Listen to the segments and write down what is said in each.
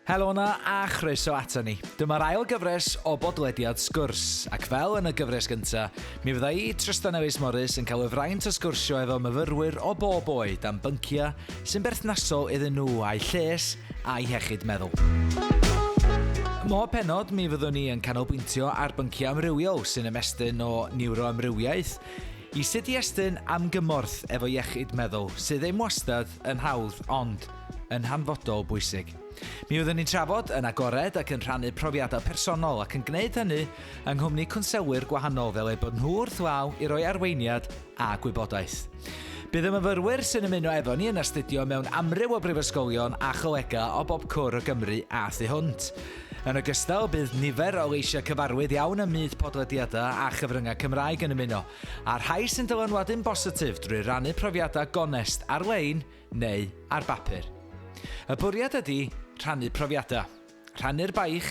Helo na a chroeso ato ni. Dyma'r ail gyfres o bodlediad Sgwrs, ac fel yn y gyfres gyntaf, mi fydda i, Trystan Ellis-Morris, yn cael y fraint o sgwrsio efo myfyrwyr o bob oed am bynciau sy'n berthnasol iddyn nhw a'u lles a'i iechyd meddwl. Mo Pennod, mi fyddwn ni yn canolbwyntio ar bynciau amrywiol sy'n ymestyn o niwroamrywiaeth i sut i estyn am gymorth efo iechyd meddwl sydd ddim wastad yn hawdd ond yn hanfodol bwysig. Mi fyddwn ni'n trafod yn agored ac yn rhannu profiadau personol ac yn gwneud hynny yng nghwmni cwnselwyr gwahanol fel eu bod nhw wrth law i roi arweiniad a gwybodaeth. Bydd y myfyrwyr sy'n ymuno efo ni yn astudio mewn amryw o brifysgolion a cholega o bob cwr o Gymru a thu hwnt. Yn ogystal, bydd nifer o leisiau cyfarwydd iawn ym myd podlediadau a chyfryngau Cymraeg yn ymuno, a rhai sy'n dylanwadu'n bositif drwy rannu profiadau gonest ar-lein neu ar bapur. Y bwriad ydy rhannu profiadau, rhannu'r baich,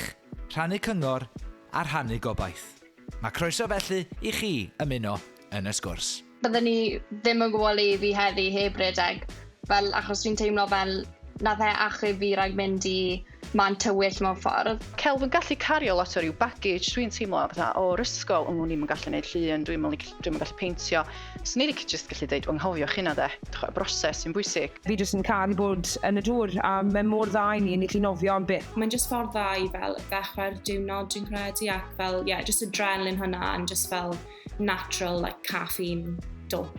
rhannu cyngor a rhannu gobaith. Mae croeso felly i chi ymuno yn y sgwrs. Byddwn ni ddim yn gwybod le fi heddi heb redeg, achos dwi'n teimlo fel na dde achub fi rhaid mynd i man tywyll mewn ffordd. Celf yn gallu cario lot o ryw baggage, dwi'n teimlo o'r ysgol, o'n i'n gallu gwneud llun, dwi'n yn gallu peintio. So ni wedi jyst gallu dweud, anghofio chyna de, y broses sy'n bwysig. Fi jyst yn cael bod yn y dŵr a mae'n mor dda i ni, gallu nofio am beth. Mae'n jyst ffordd dda i fel ddechrau'r diwrnod dwi'n credu ac fel, jyst adrenalin hwnna and just fel natural, like caffeine.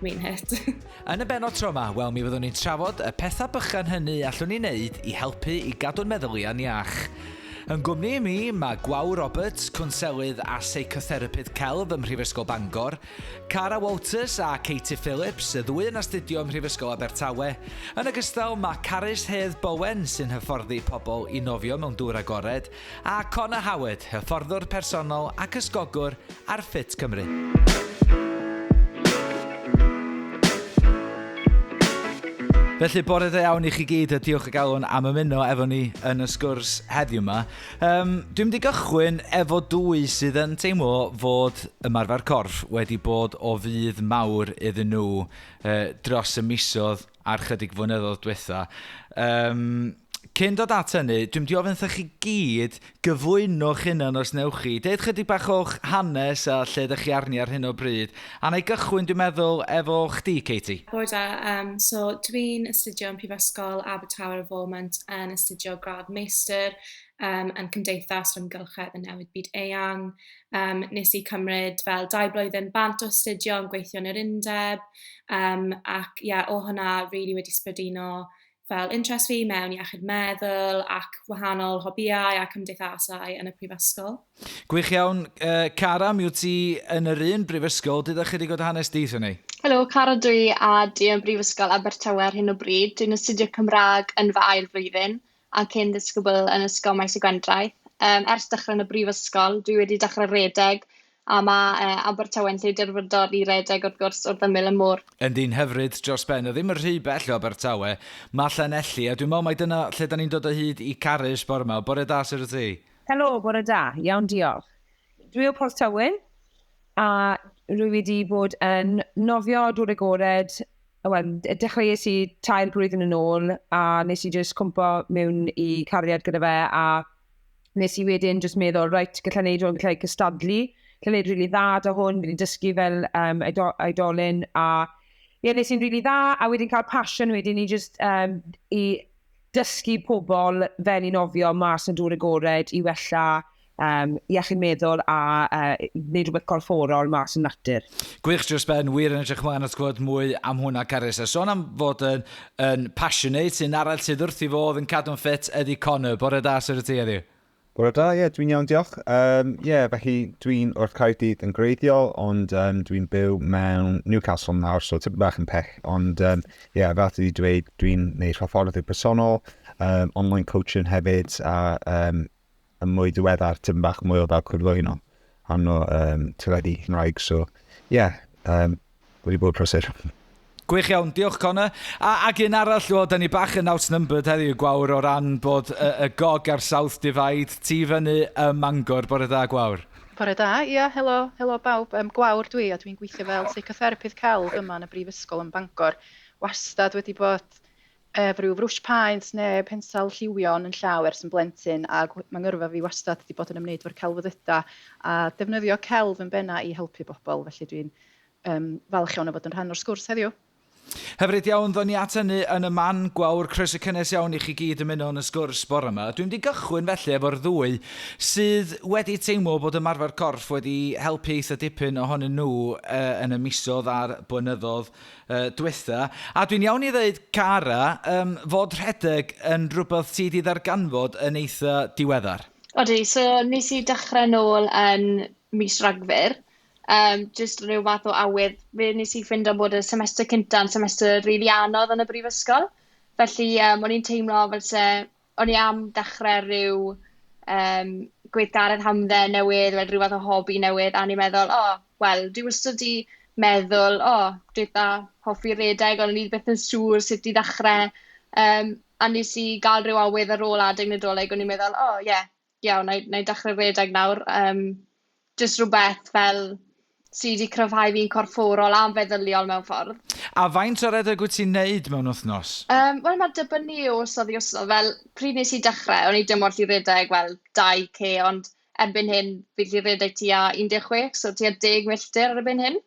Mean hit. Yn y benod tro yma, mi fyddwn ni'n trafod y pethau bychan hynny allwn ni wneud i helpu i gadw'n meddylio'n iach. Yn gwmni mi, mae Gwawr Roberts, cwnselydd a psychotherapydd celf ym Mhrifysgol Bangor, Cara Walters a Katie Phillips, y ddwy yn astudio ym Mhrifysgol Abertawe. Yn ogystal, mae Caris Hedd Bowen sy'n hyfforddi pobl i nofio mewn dŵr agored, a Connagh Howard, hyfforddwr personol ac ysgogwr ar myf.cymru. Felly, bore da iawn i chi gyd a diolch o galon am ymuno efo ni yn y sgwrs heddiw yma. Dwi'n mynd i gychwyn efo dwy sydd yn teimlo fod ymarfer corff wedi bod o fydd mawr iddyn nhw dros y misoedd a'r chydig flynyddoedd diwetha. Cyn dod at hynny, dwi'n mynd i ofyn chi gyd gyflwyno'ch hunan os newch chi. Deud chydig bach o'ch hanes a lle ydych chi arni ar hyn o bryd. A na i gychwyn, dwi'n meddwl, efo chdi, Katie. Bore da, so dwi'n astudio yn Prifysgol Abertawe ar y foment yn astudio gradd meistr yn cymdeithas rhwng gylchedd yn newid byd eang. Nes i cymryd fel 2 blwyddyn bant o astudio yn gweithio yn yr undeb. Ac o hwnna really wedi sbardino fel interest fi mewn iechyd meddwl ac wahanol hobïau a cymdeithasau yn y prifysgol. Gwych iawn. Cara, mi wyt ti yn yr un brifysgol. Dydych chi wedi gweld hanes dith ni? Helo, Cara dwi a dwi yn Brifysgol Abertawe ar hyn o bryd. Dwi'n astudio Cymraeg yn fy ail flwyddyn a cyn ddisgybl yn ysgol Maes y Gwendraeth. Ers dechrau yn y brifysgol, dwi wedi dechrau redeg a mae Abertawe'n lle dirfydol i redeg wrth gwrs wrth ymyl y môr. Ynddi'n hyfryd dros ben, o ddim yn rhy bell o Abertawe, mae Llanelli, a dwi'n meddwl mai dyna lle da ni'n dod o hyd i Caris bore yma. Bore da, sy'n ti? Helo, bore da, iawn diolch. Dwi o Porth Tywyn, a rwy wedi bod yn nofio dŵr agored. Dechreuais i 3 blwyddyn yn ôl, a nes i jyst cwmpo mewn i cariad gyda fe, a nes i wedyn jyst meddwl, reit, gallai neud o'n gallai cystadlu. Cael ei rili dda da hwn, fi'n dysgu fel oedolyn, a nes i'n rili dda, a wedyn cael passion wedyn i just i dysgu pobl fel i nofio mas yn dŵr agored i wella iechyd meddwl a wneud rhywbeth corfforol mas yn natur. Gwych dros ben, wir yn edrych mlaen at gwybod mwy am hwnna, Caris. A sôn am fod yn passionate, sy'n arall sydd wrth i fod yn cadw'n ffit ydi Connagh. Bore da, sy'n ti heddiw? Bore da, dwi'n iawn, diolch. Felly dwi'n wrth Caerdydd yn greiddiol, ond dwi'n byw mewn Newcastle nawr, so tipyn bach yn pech. Ond fel ti wedi dweud, dwi'n gwneud hyfforddiant personol, online coaching hefyd, a yn mwy diweddar, tipyn bach mwy o fel cwrlwyno anno teledu Cymraeg. So, wedi bod prysur. Gwych iawn, diolch Connagh. Ac un arall, da ni bach yn outnumbered heddiw Gwawr o ran bod y gog ar South Divide, ti fyny Mangor, bore da Gwawr. Bore da, helo bawb. Gwawr dwi, a dwi'n gweithio fel psychotherapydd celf yma yn y Brifysgol yn Bangor. Wastad wedi bod efo rhyw frwsh paent neu pensel lliwion yn llaw ers yn blentyn, a mae ngyrfa fi wastad wedi bod yn ymwneud efo'r celfyddyda a defnyddio celf yn benna i helpu bobl, felly dwi'n falch iawn o fod yn rhan o'r sgwrs heddiw. Hyfryd iawn, ddon ni at hynny yn y man. Gwawr, croeso cynnes iawn i chi gyd ymuno yn y sgwrs bore yma. Dwi'n wedi gychwyn felly efo'r ddwy sydd wedi teimlo bod ymarfer corff wedi helpu eitha dipyn ohonyn nhw yn y misodd a'r blynyddoedd diwetha. A dwi'n iawn i ddweud, Cara, fod rhedeg yn rhywbeth ti wedi ddarganfod yn eitha diweddar. Odi, so nes i dechrau nôl yn mis Rhagfyr. Just rhyw fath o awydd, fe nes i ffindo bod y semestr cynta'n semestr rili anodd yn y brifysgol. Felly, o'n i'n teimlo fel se, o'n i am dechrau rhyw gweithgaredd hamdden newydd, fel rhyw fath o hobi newydd, a ni'n meddwl, wel, dwi wastad i meddwl, dwi'n hoffi redeg, ond o'n i beth yn siŵr sut i ddechrau. A nes i gael rhyw awydd ar ôl adeg Nadolig, o'n i'n meddwl, iawn, na i dechrau redeg nawr. Just rhywbeth fel sydd wedi cryfhau fi'n corfforol a'n feddyliol mewn ffordd. A faint o redeg wyt ti'n neud mewn wythnos? Wel, mae dibynnu o wrth i wrth. Fel, pryd nes i dechrau, o'n i dim wrth i redeg, wel, 2k, ond erbyn hyn, fydd i redeg tua 16, so tua 10 milltir erbyn hyn.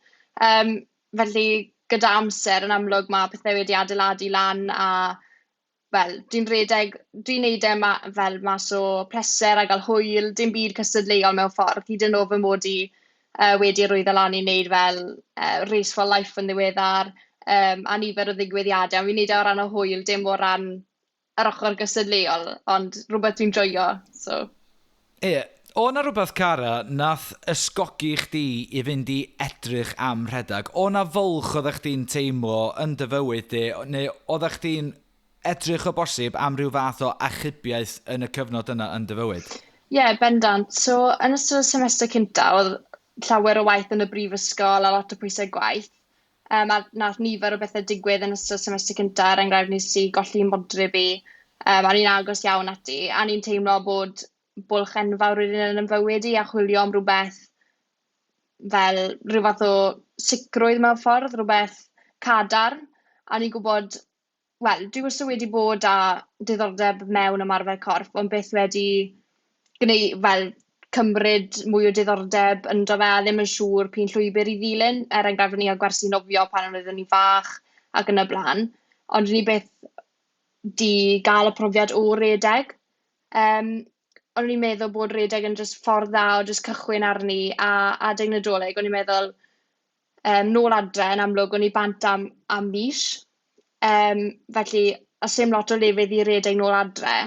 Felly, gyda amser, yn amlwg, mae pethau wedi adeiladu lan, a wel, dwi'n neud fel mas o pleser a gael hwyl, dim byd cystadleuol mewn ffordd, hyd yn oed fy mod i wedi rwyddo lan i wneud fel Race for Life yn ddiweddar, a nifer o ddigwyddiadau. Fi'n neud o ran o hwyl, dim o ran yr ochr gystadleuol, ond rhywbeth dwi'n joio. So. O na rhywbeth, Cara, nath ysgogi chdi i fynd i edrych am rhedeg? O na fwlch oeddech chdi'n teimlo yn dy fywyd di, neu oeddech chdi'n edrych o bosib am ryw fath o achubiaeth yn y cyfnod yna yn dy fywyd? Bendant. So, yn ystod y semestr cynta, oedd llawer o waith yn y brifysgol a lot o pwysau gwaith. A nath nifer o bethau digwydd yn ystod y semestr cynta, enghraifft nes i golli modryb i, a ni'n agos iawn ati, a ni'n teimlo bod bwlch enfawr yn fywyd i a chwilio am rhywbeth fel rhyw fath o sicrwydd mewn ffordd, rhywbeth cadarn, a ni'n gwybod, wel, dwi wastad wedi bod â diddordeb mewn ymarfer corff, ond beth wedi gwneud, fel, cymryd mwy o diddordeb yn do fe, a ddim yn siŵr pyn llwybr i ddilyn, enghraifft ni a gwersi nofio pan oeddwn ni fach ac yn y blaen, ond ni beth di gael y profiad o redeg. O'n i'n meddwl bod redeg yn just ffordd dda o just cychwyn arni a adeg Nadolig, o'n i'n meddwl nôl adre yn amlwg, o'n i bant am mis, felly os dim lot o lefydd i redeg nôl adre,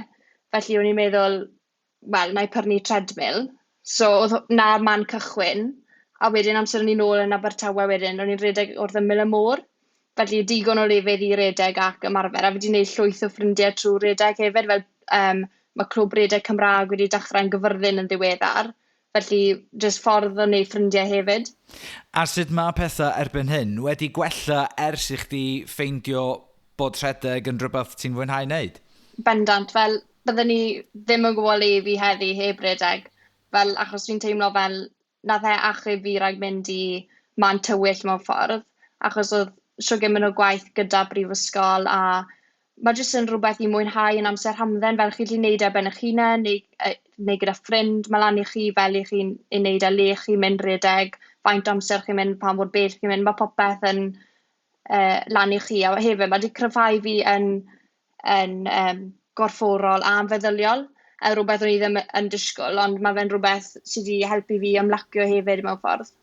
felly o'n i'n meddwl, wel, na i prynu treadmill. So, oedd na'r man cychwyn, a wedyn amser o'n i nôl yn Abertawe wedyn, o'n i'n redeg wrth ymyl y môr. Felly, digon o lefydd i redeg ac ymarfer, a wedi gwneud llwyth o ffrindiau trwy redeg hefyd, fel mae clwb redeg Cymraeg wedi dechrau'n gyfyrddin yn ddiweddar. Felly, jyst ffordd o wneud ffrindiau hefyd. A sut mae pethau erbyn hyn wedi gwella ers i chdi ffeindio bod rhedeg yn rhywbeth ti'n fwynhau wneud? Bendant, fel byddwn ni ddim yn gwybod le fi heddi heb redeg. Fel, achos dwi'n teimlo fel nath achub fi rhaid mynd i man tywyll mewn ffordd, achos oedd siwr gymryd o gwaith gyda brifysgol, a mae jyst yn rhywbeth i mwynhau yn amser hamdden, fel chi'n neud e ben eich hunain, neu gyda ffrind, mae lan i chi fel i chi'n neud e le chi'n mynd redeg, faint amser chi'n mynd, pa mor bell chi'n mynd, mae popeth yn lan i chi, a hefyd mae wedi cryfhau fi yn gorfforol a'n feddyliol, rhywbeth o'n i ddim yn disgwyl, ond mae fe'n rhywbeth sydd wedi helpu fi ymlacio hefyd mewn ffordd.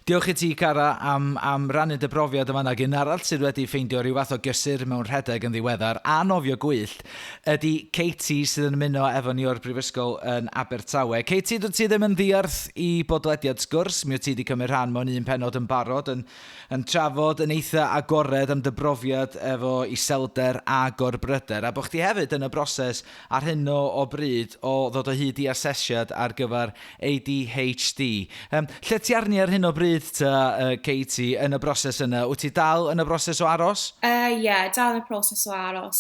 Diolch i ti, Cara, am rannu dy brofiad yma nag un arall sydd wedi ffeindio rhyw fath o gysur mewn rhedeg yn ddiweddar a nofio gwyllt ydy Katie sydd yn ymuno efo ni o'r brifysgol yn Abertawe. Katie, dwi ti ddim yn ddiarth i bodlediad sgwrs, mi wyt ti wedi cymryd rhan mewn un pennod yn barod yn trafod yn eitha agored am dy brofiad efo iselder a gorbryder, a bod chdi hefyd yn y broses ar hyn o bryd o ddod o hyd i asesiad ar gyfer ADHD. Lle ti arni ar hyn o bryd Katie, yn y broses yna? Wyt ti dal yn y broses o aros? Dal yn y broses o aros.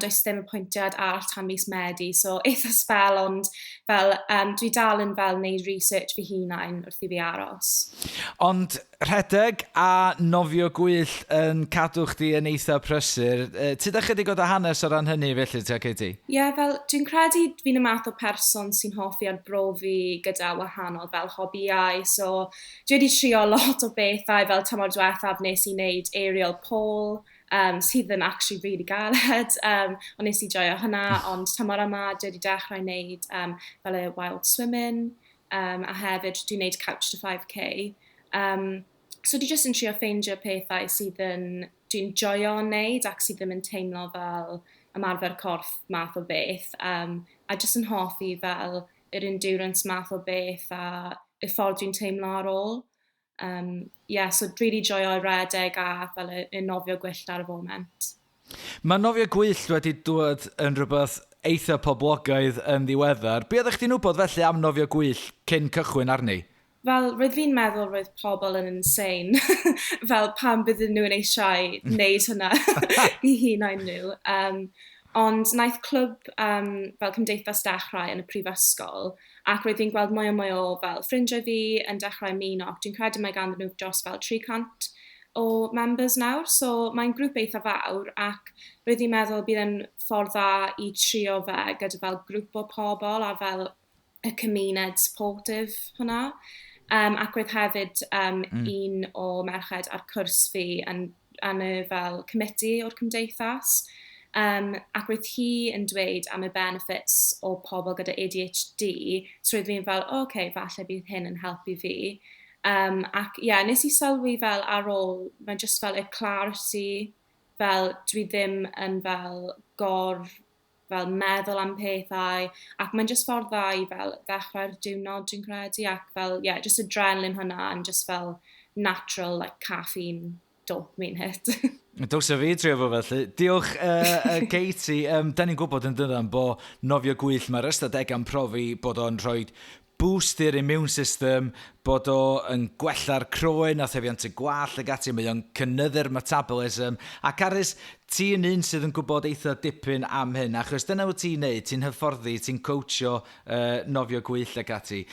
Does ddim y pwyntiad arall tan mis Medi, so eitha sbel, ond fel, dwi dal yn fel wneud research fy hunain wrth i fi aros. Ond rhedeg a nofio gwyllt yn cadw chdi yn eitha prysur. Ti da chydig o hanes o ran hynny felly, ta Katie? Ie, fel dwi'n credu fi'n y math o person sy'n hoffi arbrofi gyda wahanol fel hobbyau. So dwi wedi trio lot o bethau fel tymor diwethaf nes i wneud aerial pole, sydd yn actually really galed, ond nes i joio hynna, ond tymor yma dwi wedi dechrau wneud fel y wild swimming, a hefyd dwi'n wneud couch to 5k. So dwi jyst yn trio ffeindio pethau sydd dwi'n joio wneud ac sydd ddim yn teimlo fel ymarfer corff math o beth, a jyst yn hoffi fel yr endurance math o beth a y ffordd dwi'n teimlo ar ôl. So really joio redeg a fel y nofio gwyllt ar y foment. Mae nofio gwyllt wedi dod yn rhywbeth eitha poblogaidd yn ddiweddar. Be oeddech chi'n wybod felly am nofio gwyllt cyn cychwyn arni? Fel, roedd fi'n meddwl roedd pobl yn insane. Fel pam bydden nhw'n eisiau wneud hynna i hunain nhw. Ond wnaeth clwb fel Cymdeithas dechrau yn y prifysgol, ac roedd fi'n gweld mwy o fel ffrindiau fi yn dechrau ymuno, ac dwi'n credu mae ganddyn nhw dros fel 300 o members nawr, so mae'n grŵp eitha fawr, ac roedd fi'n meddwl bydd yn ffordd dda i trio fe gyda fel grŵp o pobl a fel y cymuned supportive hwnna. Ac roedd hefyd un o merched ar cwrs fi yn y fel committee o'r cymdeithas. Ac roedd hi yn dweud am y benefits o pobl gyda ADHD, so roedd fi'n fel, falle bydd hyn yn helpu fi. Nes i sylwi fel ar ôl, mae'n just fel y clarity, fel dwi ddim yn fel fel meddwl am pethau, ac mae'n just ffordd dda i fel ddechrau'r diwrnod dwi'n credu, ac fel, just adrenaline hwnna, and just fel natural, like caffeine, dopamine hit. Dos o fi trio fo felly. Diolch Katie. Da ni'n gwybod yn dydan bod nofio gwyllt mae'r ystadeg am profi bod o'n rhoi boost i'r immune system, bod o'n gwella'r croen a thefiant y gwall ag ati, mae o'n cynyddu'r metabolism. A Caris, ti'n un sydd yn gwybod eitha dipyn am hyn, achos dyna wyt ti'n neud, ti'n hyfforddi, ti'n coachio nofio gwyllt ag ati.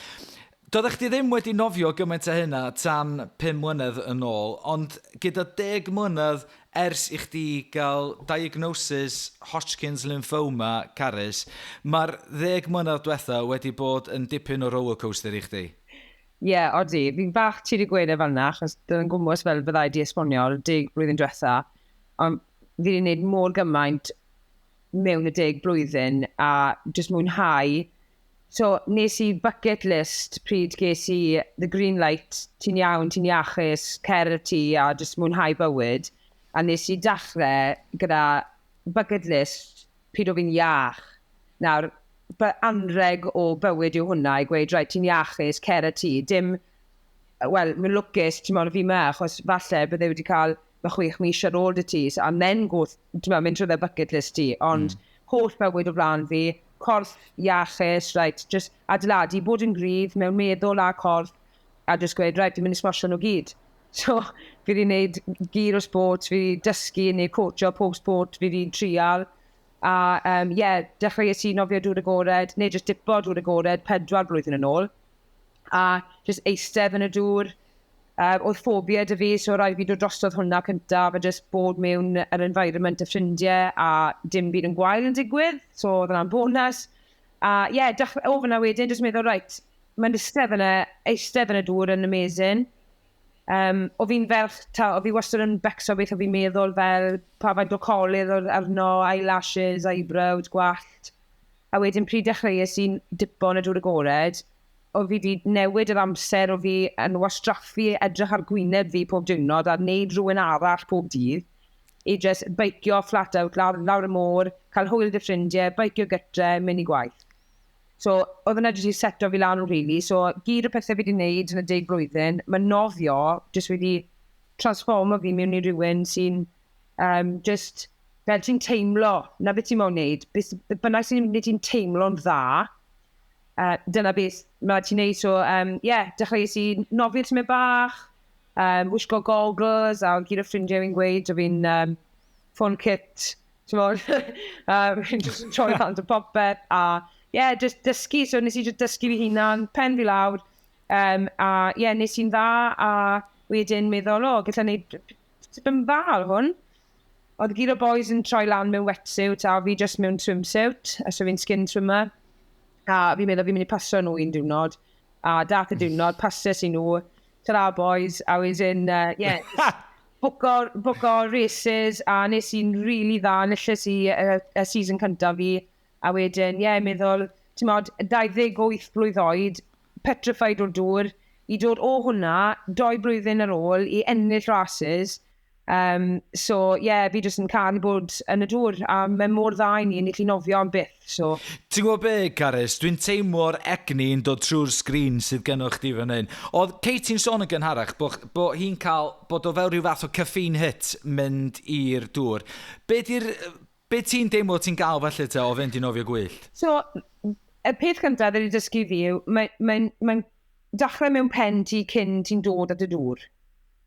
Doeddech chi ddim wedi nofio gymaint o hynna tan 5 mlynedd yn ôl, ond gyda 10 mlynedd ers i chdi gael diagnosis Hodgkin's lymphoma, Caris, mae'r 10 mlynedd diwetha wedi bod yn dipyn o rollercoaster i chdi. Ie, odi. Fi'n bach ti wedi gweud efo'na, achos dyna'n gwmwys fel byddai di esbonio 10 blwyddyn diwetha, ond fi wedi gwneud mor gymaint mewn y 10 blwyddyn a jyst mwynhau. So, nes i bucket list pryd ges i the green light, ti'n iawn, ti'n iachus, cer y ti a jyst mwynhau bywyd. A nes i dechrau gyda bucket list pryd o fi'n iach. Nawr, anreg o bywyd yw hwnna i gweud, rhaid ti'n iachus, cer y ti. Dim, wel, mae'n lwcus, ti'n meddwl fi me, achos falle bydde wedi cael fy 6 mis ar ôl dy ti, a then mynd trwy bucket list ti, ond holl bywyd o flaen fi, corff iachus, just adeiladu, bod yn gryf mewn meddwl a corff, a just gweud, dwi'n mynd i smosio nhw gyd. So, fi wedi gwneud gyr o sport, fi wedi dysgu neu coachio post-sport, fi wedi trial. A dechrau i nofio dŵr agored, neu just dipo dŵr agored 4 blwyddyn yn ôl. A just eistedd yn y dŵr. Oedd ffobia dy fi, so rhaid fi dod drostodd hwnna cyntaf, a just bod mewn yr environment y ffrindiau, a dim byd yn gwael yn digwydd, so oedd yna'n bonus. A o fyna wedyn, just meddwl, mae'n eistedd yn y dŵr yn amazing. O fi'n ferch, o fi wastad yn becso beth o fi'n meddwl fel pa faint o colydd arno, eyelashes, eyebrows, gwallt. A wedyn pryd dechreuais i'n dipo yn y dŵr agored, o fi wedi newid yr amser o fi yn wastraffu edrych ar gwyneb fi pob diwrnod a wneud rhywun arall pob dydd. I just beicio flat out lawr y môr, cael hwyl dy ffrindiau, beicio gytre, mynd i gwaith. So, oedd yna jyst i seto fi lan o rili. So, gyd y pethau fi wedi wneud yn y 10 blwyddyn, mae nofio jyst wedi transformo fi mewn i rhywun sy'n just fel ti'n teimlo, na beth ti'n mo'n wneud, bynnag sy'n wneud ti'n teimlo'n dda, dyna beth mae ti'n neud. So, dechreuais i nofio tymed bach, wisgo goggles, a gyda ffrindiau fi'n gweud, o fi'n phone kit, ti'n modd, fi'n just troi plant o popeth, a just dysgu. So nes i just dysgu fi hunan, pen fi lawr. Nes i'n dda, a wedyn meddwl, gallai neud bym dda ar hwn. Oedd gyd o boys yn troi lan mewn wetsuit, a fi just mewn swimsuit, so fi'n skin swimmer. A fi'n meddwl fi'n mynd i pasio nhw un diwrnod. A dath y diwrnod, pasio si nhw, ta boys, a wedyn, bwco races, a nes i'n really dda, nillys i y season cyntaf fi, a wedyn, meddwl, ti'n modd, 28 blwydd oed, petrified o'r dŵr, i dod o hwnna, 2 blwyddyn ar ôl, i ennill races. Fi jyst yn cael bod yn y dŵr, a mae'n mor dda i ni, ni'n gallu nofio am byth. Ti'n gwybod be, Caris? Dwi'n teimlo'r egni yn dod trwy'r sgrin sydd gennych chdi fan hyn. Oedd Katie'n sôn yn gynharach bod hi'n cael, bod o fel rhyw fath o caffeine hit mynd i'r dŵr. Be ti'n deimlo ti'n gael felly o fynd i nofio gwyllt? So, y peth cyntaf dda i dysgu fi yw, mae'n dechrau mewn pen ti cyn ti'n dod at y dŵr.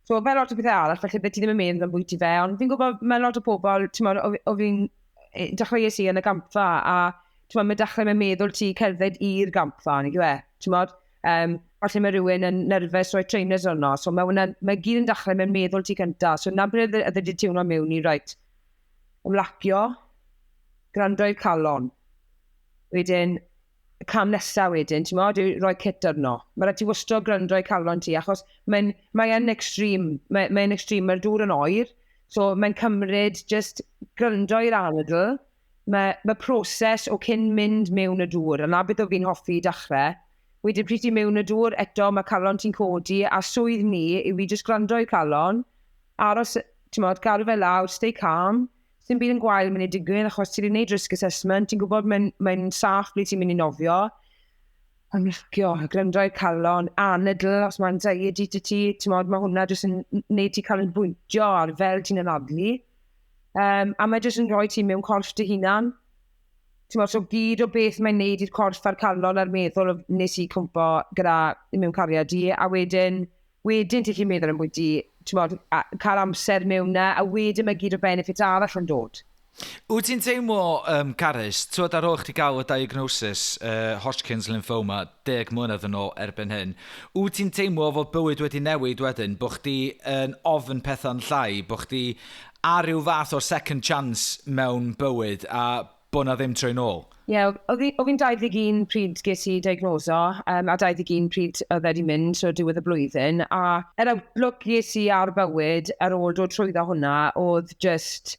So, fel lot o bethau arall, felly beth ti ddim yn meddwl am bwyty fe, ond fi'n gwybod mae lot o pobl, o fi'n dechrau i yn y gampfa, a mae'n dechrau mewn meddwl ti cerdded i'r gampfa, neu gwe. Felly mae rhywun yn nerfus o'i trainers o'no, so mae gyd yn dechrau mewn meddwl ti cynta. So, na beth ydy di tiwno mewn i, reit, ymlacio, gwrando'r calon. Wedyn, cam nesaf wedyn, ti'n modd, rhoi kit arno. Mae rhaid ti wastad gwrando'i calon ti, achos mae'n extreme. Mae'n extreme, mae'r dŵr yn oer, so mae'n cymryd just gwrando'i'r anadl. Mae proses o cyn mynd mewn y dŵr, a na beth o fi'n hoffi i dechrau. Wedyn pryd ti mewn y dŵr, eto mae calon ti'n codi, a swydd ni yw fi just gwrando'i calon, aros, ti'n modd, gadw fe lawr, stay calm. Sy'n byd yn gwael mynd i digwydd, achos ti'n gwneud risk assessment, ti'n gwybod mae'n saff ble ti'n mynd i nofio. Mae'n licio, gwrando'i'r calon, anadl, os mae'n anxiety ti, ti'n modd, mae hwnna jyst yn gwneud ti cael yn bwyntio ar fel ti'n anadlu. A mae jyst yn rhoi ti mewn corff dy hunan. Ti'n modd, so gyd o beth mae'n neud i'r corff a'r calon a'r meddwl nes i cwmpo gyda mewn cariad i, a wedyn ti'n gallu meddwl am bwyty, ti'n modd, cael amser mewn na, a wedyn mae gyd o benefits arall yn dod. Wyt ti'n teimlo, Caris, twyd ar ôl chdi gael y diagnosis Hodgkin's lymphoma 10 mlynedd yn ôl erbyn hyn, wyt ti'n teimlo fod bywyd wedi newid wedyn, bod chdi yn ofyn pethau'n llai, bod chdi ar ryw fath o second chance mewn bywyd, a bod na ddim troi nôl? O fi'n 21 pryd ges i diagnoso, a 21 pryd oedd wedi mynd, so diwedd y blwyddyn, a outlook ges i ar bywyd ar ôl dod trwyddo hwnna, oedd just,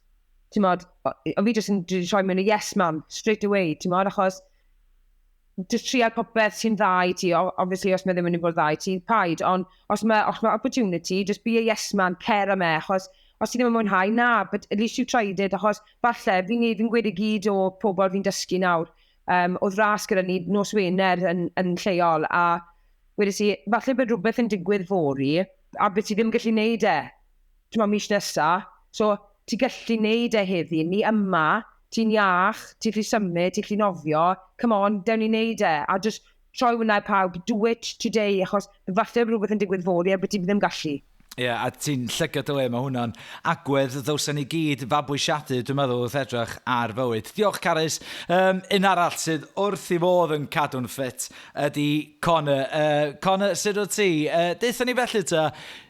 ti'n modd, o fi just yn troi mewn i yes man, straight away, ti'n modd, achos just trial popeth sy'n dda i ti, obviously os mae ddim yn bod dda i ti, paid, ond os mae opportunity, just be a yes man, cer am achos os ti ddim yn mwynhau, na, but at least you've tried it, achos falle fi'n gweud y gyd o pobl fi'n dysgu nawr. Oedd ras gyda ni nos Wener yn lleol, a wedys i, falle bod rhywbeth yn digwydd fori, a beth ti ddim yn gallu neud e. Ti'n ma mis nesa, so ti gallu neud e heddi, ni yma, ti'n iach, ti'n gallu symud, ti'n gallu nofio, come on, dewn ni neud e, a just troi hwnna i pawb, do it today, achos falle bod rhywbeth yn digwydd fori, a beth ti ddim gallu. A ti'n llygad o le, mae hwnna'n agwedd ddylsen ni gyd fabwysiadu, dwi'n meddwl, wrth edrych ar fywyd. Diolch, Caris. Un arall sydd wrth i fodd yn cadw'n ffit ydy Connagh. Connagh, sut o ti? Deitha ni felly ta,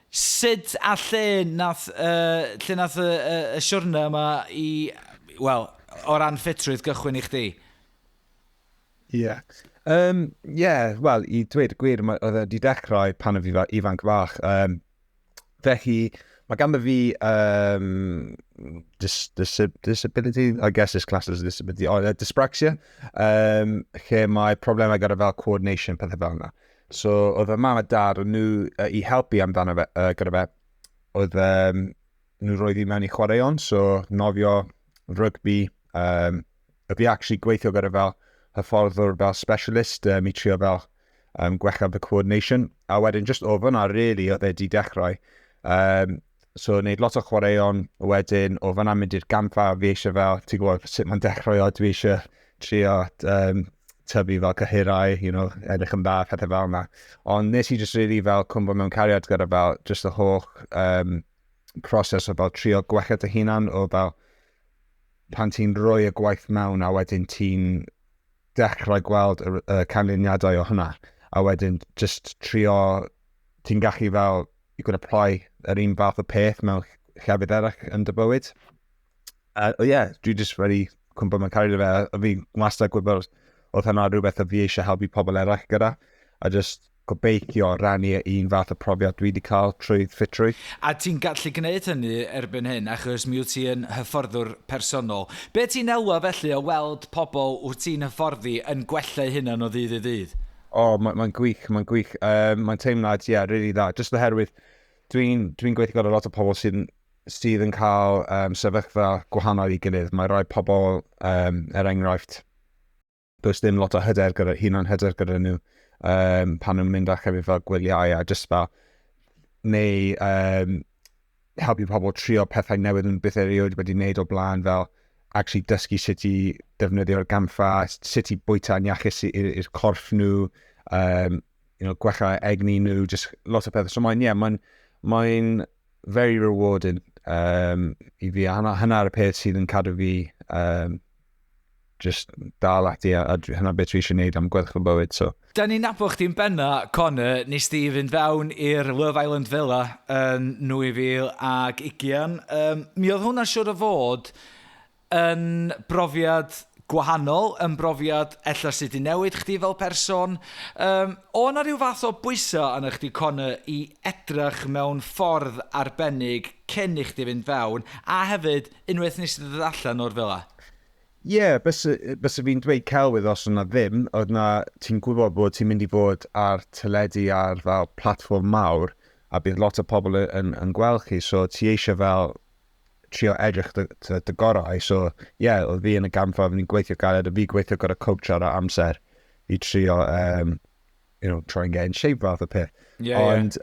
sut a lle nath y siwrna yma i, wel, o ran ffitrwydd gychwyn i chdi? Wel, i dweud y gwir, oedd wedi dechrau pan o fi ifanc fach. Felly, mae ganddo fi disability, I guess it's classed as a disability, dyspraxia, lle mae problemau gyda fel coordination, pethau fel yna. So, oedd y mam a dad, oedd nhw i helpu amdano gyda fe, oedd nhw roedd i mewn i chwaraeon, so nofio, rugby, fi actually gweithio gyda fel hyfforddwr fel specialist, mi trio fel gwella the coordination, a wedyn just o fyna, really, oedd di dechrau. So, wneud lot o chwaraeon, wedyn, o fyna mynd i'r gampfa, fi eisiau fel, ti'n gwybod sut mae'n dechrau o, dwi eisiau trio tyfu fel cyhyrau, edrych yn dda, pethau fel yna. Ond nes i just really fel cwmbo mewn cariad gyda fel, just y holl proses o fel trio gwella dy hunan, o fel pan ti'n rhoi y gwaith mewn, a wedyn ti'n dechrau gweld y canlyniadau o hwnna. A wedyn, just trio, ti'n gallu fel, you could apply yr un fath o peth mewn llefydd eraill yn dy bywyd. Dwi just wedi cwmpa mewn cario fe, a fi wastad gwybod oedd hynna rhywbeth o fi eisiau helpu pobl eraill gyda. A just gobeithio rannu un fath o profiad dwi wedi cael trwy ffitrwy. A ti'n gallu gwneud hynny erbyn hyn, achos mi wyt ti'n hyfforddwr personol. Be ti'n elwa felly o weld pobl wyt ti'n hyfforddi yn gwella hynna o ddydd i ddydd? Mae'n gwych. Mae'n teimlad, really dda. Just oherwydd, dwi'n gweithio gyda lot o pobl sydd yn cael sefyllfa gwahanol i gilydd. Mae rai pobl, enghraifft, does dim lot o hyder gyda nhw pan nhw'n mynd â hefyd fel gwyliau a just fel neu helpu pobl trio pethau newydd yn byth erioed wedi wneud o blaen fel actually dysgu sut i defnyddio'r gamfa, sut i bwyta'n iachus i'r corff nhw, gwella egni nhw, just lot o pethau. So mae'n very rewarding i fi. Hynna'r peth sydd yn cadw fi just dal ati a hynna beth dwi eisiau gwneud am gweddill y bywyd. So. Da ni'n nabod chdi'n benna, Connagh, nes di fynd fewn i'r Love Island Villa yn 2020. Mi oedd hwnna siŵr o fod yn brofiad gwahanol, yn brofiad ella sydd wedi newid chdi fel person. O na rhyw fath o bwysau yna chdi, Connagh, i edrych mewn ffordd arbennig cyn i chdi fynd fewn, a hefyd unwaith nes i ddod allan o'r villa? Bys fi'n dweud celwydd os yna ddim, oedd na ti'n gwybod bod ti'n mynd i fod ar teledu ar fel platform mawr, a bydd lot o pobl yn gweld chi, so ti eisiau fel trio edrych dy gorau. So, oedd fi yn y gamfa, fi'n gweithio galed, a fi gweithio gyda coach ar amser i trio, try and get in shape fath o peth. Ond,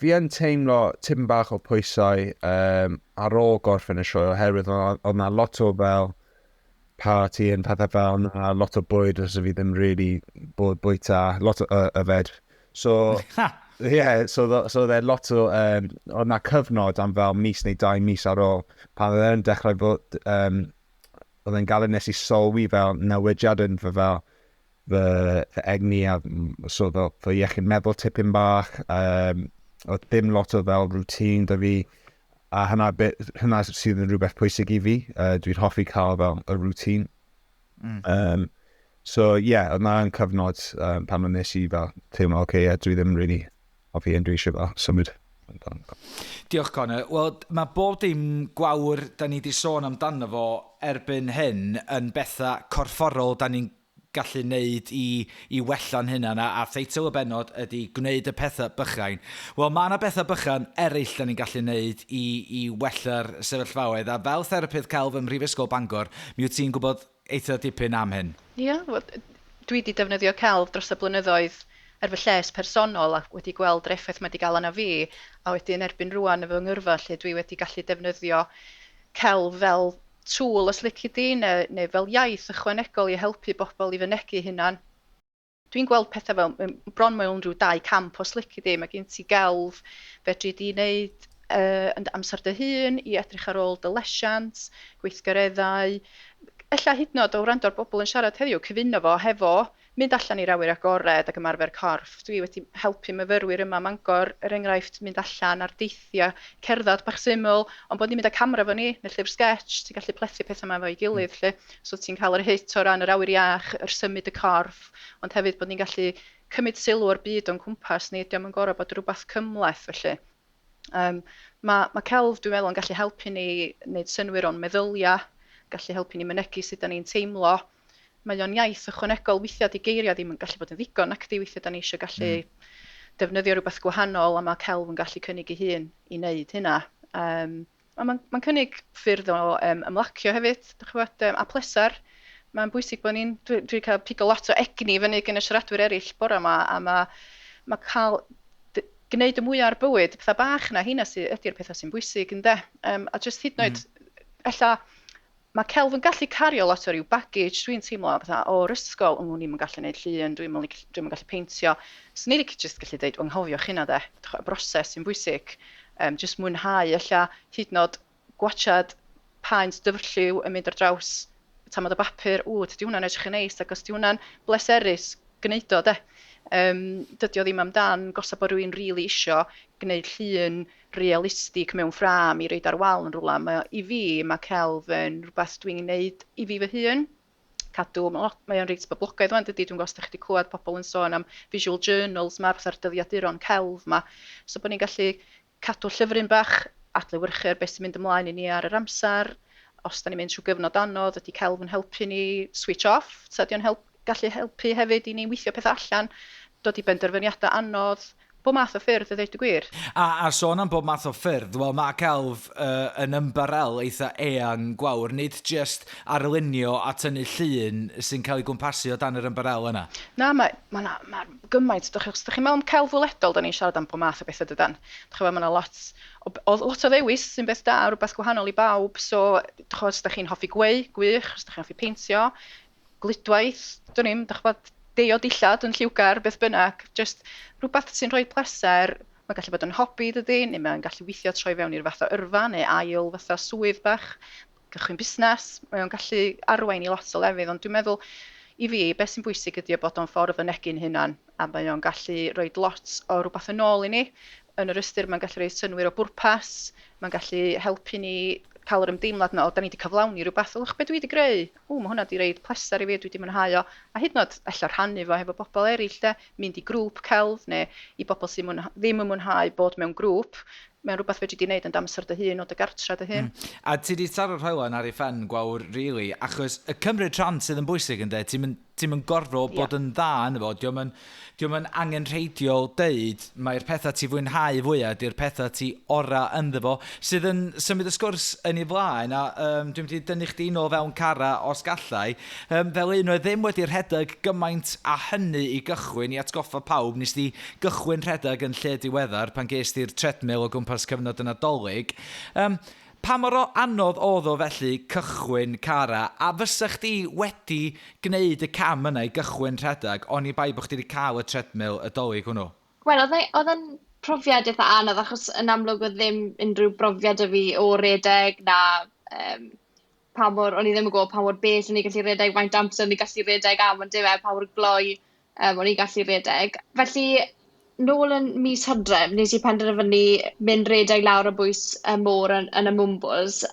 fi yn teimlo tipyn bach o pwysau ar ôl gorffen y sioe, oherwydd oedd na lot o fel party yn pethau fel na, lot o bwyd os fi ddim really bod bwyta, lot o yfed. So, so there lot o, oedd na cyfnod am fel mis neu 2 mis ar ôl, pan oedd e'n dechrau bod, oedd e'n gael nes i sylwi fel newidiad yn fy fel fy egni a so fy iechyd meddwl tipyn bach, oedd ddim lot o fel routine da fi, a hynna sydd yn rhywbeth pwysig i fi, dwi'n hoffi cael fel y routine. So, oedd na'n cyfnod pan nes i fel teimlo, dwi ddim really hoffi dwi eisiau fel symud. Diolch, Connagh. Wel, mae bob dim gwawr da ni wedi sôn amdano fo erbyn hyn yn bethau corfforol da ni'n gallu wneud i wella'n hynna, a theitl y bennod ydy Gwneud y Pethau Bychain. Wel, mae yna bethau bychan eraill da ni'n gallu wneud i wella'r sefyllfaoedd, a fel therapydd celf ym Mhrifysgol Bangor, mi wyt ti'n gwybod eitha dipyn am hyn? Dwi wedi defnyddio celf dros y blynyddoedd fy lles personol a wedi gweld yr effaith mae wedi gael arno fi, a wedyn erbyn rwan efo ngyrfa lle dwi wedi gallu defnyddio celf fel tŵl os lici di, neu fel iaith ychwanegol i helpu bobl i fynegu hunan. Dwi'n gweld pethau fel, bron mewn rhyw 2 camp os lici di, mae gen ti gelf fedri di wneud yn amser dy hun i edrych ar ôl dy lesiant, gweithgareddau. Ella hyd yn oed o wrando ar bobl yn siarad heddiw, cyfuno fo hefo mynd allan i'r awyr agored ac ymarfer corff. Dwi wedi helpu myfyrwyr yma Mangor, enghraifft mynd allan ar deithio, cerdded bach syml, ond bod ni'n mynd â camera fo ni, neu llyfr sketch, ti'n gallu plethu pethau yma fo'i gilydd, so ti'n cael yr hit o ran yr awyr iach, yr symud y corff, ond hefyd bod ni'n gallu cymryd sylw o'r byd o'n cwmpas ni, diolch yn gorau bod rhywbeth cymhleth, felly. Mae celf, dwi'n meddwl, yn gallu helpu ni wneud synwyr o'n meddyliau, gallu helpu ni mynegu sut da ni'n teimlo. Mae o'n iaith ychwanegol, weithiau di geiriau ddim yn gallu bod yn ddigon, ac di weithiau da ni eisiau gallu defnyddio rhywbeth gwahanol, a mae celf yn gallu cynnig ei hun i wneud hynna. Mae'n cynnig ffyrdd o ymlacio hefyd, a pleser. Mae'n bwysig bod ni'n, dwi'n cael pigo lot o egni fyny gan y siaradwyr eraill bore yma, a mae cael gwneud y mwyaf ar bywyd, pethau bach na, hynna ydy'r pethau sy'n bwysig, ynddo. A just hyd yn oed, ella, mae celf yn gallu cario lot o ryw baggage, dwi'n teimlo o'r ysgol, ni'n gallu gwneud llun, dwi'n gallu peintio. So ni'n just gallu dweud, anghofiwch hynna de, y broses sy'n bwysig, just mwynhau, ella hyd yn oed gwachad paent dyfrlliw yn mynd ar draws tamad o bapur, tydi hwnna'n edrych yn neis, ac os di hwnna'n bleserus, gwneud o, de. Dydy o ddim amdan gosab o rywun rili isio gwneud llun realistig mewn ffram i reid ar wal yn rhywle. I fi, mae celf yn rhywbeth dwi'n gwneud i fi fy hun. Cadw, mae o'n reit boblogaidd wan, dydy, dwi'n gwybod chi wedi clywed pobl yn sôn am visual journals ma, fatha'r dyddiaduron celf ma. So bod ni'n gallu cadw llyfryn bach, adlewyrchu'r beth sy'n mynd ymlaen i ni ar yr amser. Os da ni'n mynd trwy gyfnod anodd, ydy celf yn helpu ni switch off, so ydy o'n gallu helpu hefyd i ni weithio peth allan, dod i benderfyniadau anodd, bob math o ffyrdd, y ddeud y gwir. A sôn am bob math o ffyrdd, wel mae celf yn ymbarel eitha eang gwawr, nid just arlunio a tynnu llun sy'n cael ei gwmpasu o dan yr ymbarel yna? Na, mae gymaint. Os ydych chi'n meddwl am celf weledol, da ni'n siarad am bob math o beth ydydan. Mae yna lot o ddewis sy'n beth da, rhywbeth gwahanol i bawb. So, os ydych chi'n hoffi gwych, os ydych chi'n hoffi peintio, gludwaith, dwi'n ni'n, deo dillad yn lliwgar, beth bynnag, just rhywbeth sy'n rhoi pleser, mae'n gallu bod yn hobi dydy, neu mae'n gallu weithio troi fewn i'r fath o yrfa, neu ail fath o swydd bach, gychwyn busnes, mae'n gallu arwain i lot o lefydd, ond dwi'n meddwl, i fi, beth sy'n bwysig ydy bod o'n ffordd o negu'n hunan, a mae'n gallu rhoi lot o rhywbeth yn ôl i ni, yn yr ystyr mae'n gallu rhoi synwyr o bwrpas, mae'n gallu helpu ni cael yr ymdeimlad na, da ni wedi cyflawni rhywbeth, beth dwi wedi greu? Mae hwnna wedi rhoi pleser i fi, dwi wedi mwynhau o. A hyd yn oed, allan rhannu fo hefo bobl eraill, mynd i grŵp celf, neu i bobl sy'n ddim yn mwynhau bod mewn grŵp. Mae'n rhywbeth fe wedi gwneud yn damser dy hun o dy gartra dy hun. A ti wedi taro'r rhywlen ar ei ffen gwawr, really, achos y cymryd rhan sydd yn bwysig yn dweud, ti'n mynd gorfod bod yn dda yn efo, diolch yn angenrheidiol deud, mae'r pethau ti fwynhau fwyaf, di'r pethau ti ora ynddo fo, sydd yn symud y sgwrs yn ei flaen, a dwi'n wedi dynnu chdi nôl fewn Cara os gallai, fel un oedd ddim wedi rhedeg gymaint a hynny i gychwyn, i atgoffa pawb, nes di gychwyn rhedeg yn lle diweddar pan ges ti'r treadmill o gwmpas cyfnod yn Nadolig. Pa mor anodd oedd o felly cychwyn Cara, a fysa chdi wedi gwneud y cam yna i gychwyn rhedeg, ond i bai bod chdi wedi cael y treadmill y dolyg hwnnw? Wel, oedd yn profiad eitha anodd, achos yn amlwg oedd ddim unrhyw brofiad y fi o redeg, na o'n i ddim yn gwybod pa mor bell o'n i gallu redeg, faint amser o'n i gallu redeg am, ond dim pa mor gloi o'n i gallu redeg. Felly, nôl yn mis Hydref, nes i penderfynu mynd redeg lawr y bwys y môr yn y mwmbls.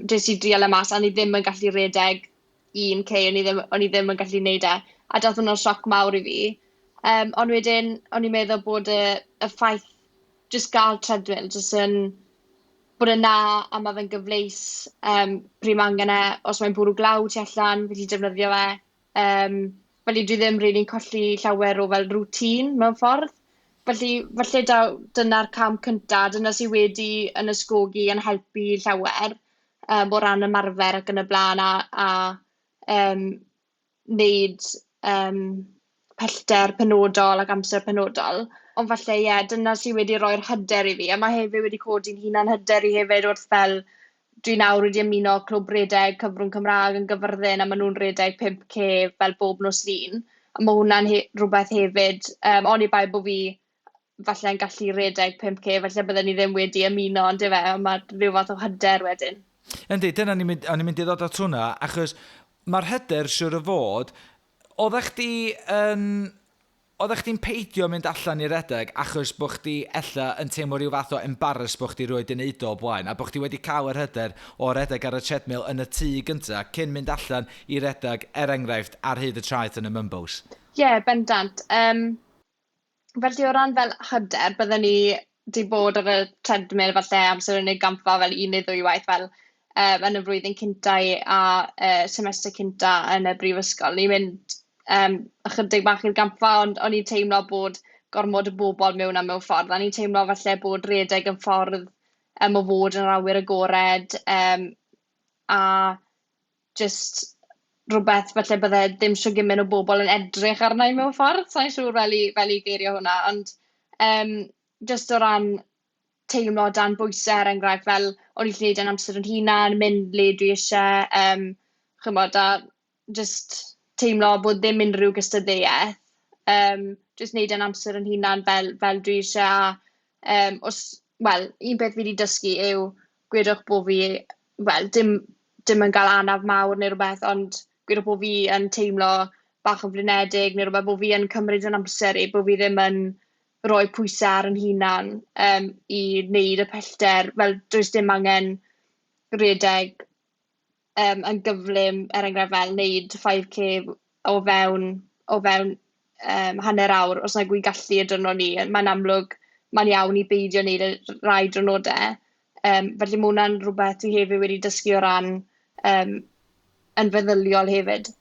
Des i drial y mas, a ni ddim yn gallu redeg 1k, o'n i ddim yn gallu neud e. A dath hwnna'n sioc mawr i fi. Ond wedyn, o'n i'n meddwl bod y ffaith jyst gael treadmill, jyst yn bod yna a mae fe'n gyfleus pryd mae angen e, os mae'n bwrw glaw tu allan, felly defnyddio fe. Felly dwi ddim rili'n colli llawer o fel routine mewn ffordd. Felly, dyna'r cam cyntaf, dyna sydd wedi yn ysgogi yn helpu llawer o ran ymarfer ac yn y blaen a wneud pellter penodol ac amser penodol. Ond falle, dyna sydd wedi rhoi'r hyder i fi. A mae hefyd wedi codi'n hunan hyder i hefyd wrth fel dwi nawr wedi ymuno clwb redeg cyfrwng Cymraeg yn Gyfyrddin a maen nhw'n redeg 5k fel bob nos lun. A mae hwnna'n rhywbeth hefyd, ond i bai bod fi falle yn gallu redeg 5k, falle bydden ni ddim wedi ymuno, ond mae rhyw fath o hyder wedyn. Yndi, dyna o'n i'n mynd i ddod at hwnna, achos mae'r hyder siwr o fod, oeddech chdi'n peidio mynd allan i redeg achos bod chdi ella yn teimlo rhyw fath o embarrass bod chdi roed yn neud o blaen, a bod chdi wedi cael yr hyder o redeg ar y treadmill yn y tŷ gyntaf cyn mynd allan i redeg, enghraifft, ar hyd y traeth yn y mymbws. Bendant. Felly o ran fel hyder, bydden ni wedi bod ar y treadmill falle amser yn ei gampfa fel 1 neu 2 waith fel yn y flwyddyn cyntaf a semestr cyntaf yn y brifysgol. Ni'n mynd ychydig bach i'r gampfa, ond o'n i'n teimlo bod gormod y bobl mewn ffordd. A ni'n teimlo falle bod redeg yn ffordd o fod yn awyr agored a just rhywbeth falle bydde ddim siw gymaint o bobl yn edrych arna i mewn ffordd. Sa'n siŵr fel i geirio hwnna, ond just o ran teimlo dan bwysau enghraifft fel o'n i'n lleid yn amser yn hunan, mynd le dwi eisiau, chymod, a just teimlo bod ddim unrhyw gystadleuaeth, just wneud yn amser yn hunan fel dwi eisiau. Un beth fi wedi dysgu yw gwedwch bod fi, dim dim yn cael anaf mawr neu rhywbeth, ond gwyd bod fi yn teimlo bach yn flinedig neu rhywbeth, bod fi yn cymryd yn amser i, bod fi ddim yn rhoi pwysau ar yn hunan i wneud y pellter. Fel, does dim angen redeg yn gyflym, enghraifft fel wneud 5k o fewn hanner awr, os nag wy'n gallu y dynol ni. Mae'n amlwg, mae'n iawn i beidio wneud y rai drynodau. Felly mae hwnna'n rhywbeth dwi hefyd wedi dysgu o ran yn feddyliol hefyd.